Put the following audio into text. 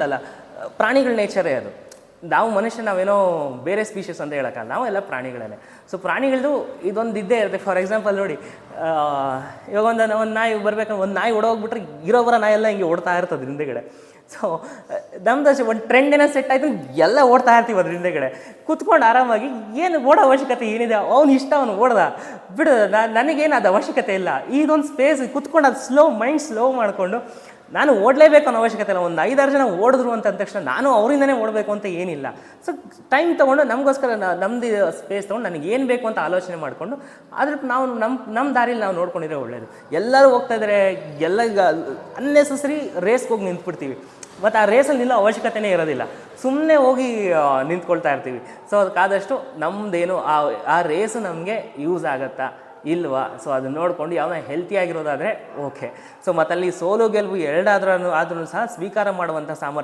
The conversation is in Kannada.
ಅಲ್ಲ ಪ್ರಾಣಿಗಳ ನೇಚರೇ ಅದು. ನಾವು ಮನುಷ್ಯ ನಾವೇನೋ ಬೇರೆ ಸ್ಪೀಷೀಸ್ ಅಂತ ಹೇಳೋಕ್ಕಲ್ಲ, ನಾವೆಲ್ಲ ಪ್ರಾಣಿಗಳೇ. ಸೊ ಪ್ರಾಣಿಗಳದ್ದು ಇದೊಂದು ಇದ್ದೇ ಇರುತ್ತೆ. ಫಾರ್ ಎಕ್ಸಾಂಪಲ್ ನೋಡಿ, ಇವಾಗ ಒಂದು ನಾಯಿ ಬರ್ಬೇಕಂದ್ರೆ ಒಂದು ನಾಯಿ ಓಡೋಗ್ಬಿಟ್ರೆ ಇರೋಬರ ನಾಯಿ ಎಲ್ಲ ಹಿಂಗೆ ಓಡ್ತಾ ಇರ್ತದೆ ಹಿಂದೆಗಡೆ. ಸೊ ನಮ್ದು ಒಂದು ಟ್ರೆಂಡ್ ಏನೋ ಸೆಟ್ ಆಯಿತು, ಎಲ್ಲ ಓಡ್ತಾ ಇರ್ತೀವಿ ಅದ್ರ ಹಿಂದೆಗಡೆ ಕೂತ್ಕೊಂಡು ಆರಾಮಾಗಿ. ಏನು ಓಡೋ ಅವಶ್ಯಕತೆ ಏನಿದೆ, ಅವ್ನು ಇಷ್ಟ ಅವನು ಓಡ್ದ ಬಿಡು, ನನಗೇನು ಅದು ಅವಶ್ಯಕತೆ ಇಲ್ಲ. ಇದೊಂದು ಸ್ಪೇಸ್ ಕೂತ್ಕೊಂಡು ಅದು ಮೈಂಡ್ ಸ್ಲೋ ಮಾಡಿಕೊಂಡು ನಾನು ಓಡಲೇಬೇಕು ಅನ್ನೋ ಅವಶ್ಯಕತೆ ಇಲ್ಲ. ಒಂದು 5-6 ಜನ ಓಡಿದ್ರು ಅಂತ ಅಂದ ತಕ್ಷಣ ನಾನು ಅವರಿಂದನೇ ಓಡಬೇಕು ಅಂತ ಏನಿಲ್ಲ. ಸೊ ಟೈಮ್ ತೊಗೊಂಡು ನಮಗೋಸ್ಕರ ನಮ್ಮದು ಸ್ಪೇಸ್ ತೊಗೊಂಡು ನನಗೆ ಏನು ಬೇಕು ಅಂತ ಆಲೋಚನೆ ಮಾಡಿಕೊಂಡು ಅದಕ್ಕೆ ನಾವು ನಮ್ಮ ದಾರಿಲಿ ನಾವು ನೋಡ್ಕೊಂಡಿದ್ರೆ ಒಳ್ಳೆಯದು. ಎಲ್ಲರೂ ಹೋಗ್ತಾ ಇದ್ದಾರೆ, ಎಲ್ಲ ಅನ್ನೆಸೆಸರಿ ರೇಸ್ಗೆ ಹೋಗಿ ನಿಂತ್ಬಿಡ್ತೀವಿ. ಮತ್ತು ಆ ರೇಸಲ್ಲಿ ನಿಲ್ಲೋ ಅವಶ್ಯಕತೆನೇ ಇರೋದಿಲ್ಲ, ಸುಮ್ಮನೆ ಹೋಗಿ ನಿಂತ್ಕೊಳ್ತಾ ಇರ್ತೀವಿ. ಸೊ ಅದಕ್ಕಾದಷ್ಟು ನಮ್ಮದೇನು ಆ ರೇಸು ನಮಗೆ ಯೂಸ್ ಆಗುತ್ತಾ ಇಲ್ವಾ, ಸೊ ಅದನ್ನ ನೋಡಿಕೊಂಡು ಯಾವನ್ನ ಹೆಲ್ತಿಯಾಗಿರೋದಾದರೆ ಓಕೆ. ಸೊ ಮತ್ತಲ್ಲಿ ಸೋಲು ಗೆಲುವು ಎರಡಾದ್ರೂ ಸಹ ಸ್ವೀಕಾರ ಮಾಡುವಂಥ ಸಾಮರ್ಥ್ಯ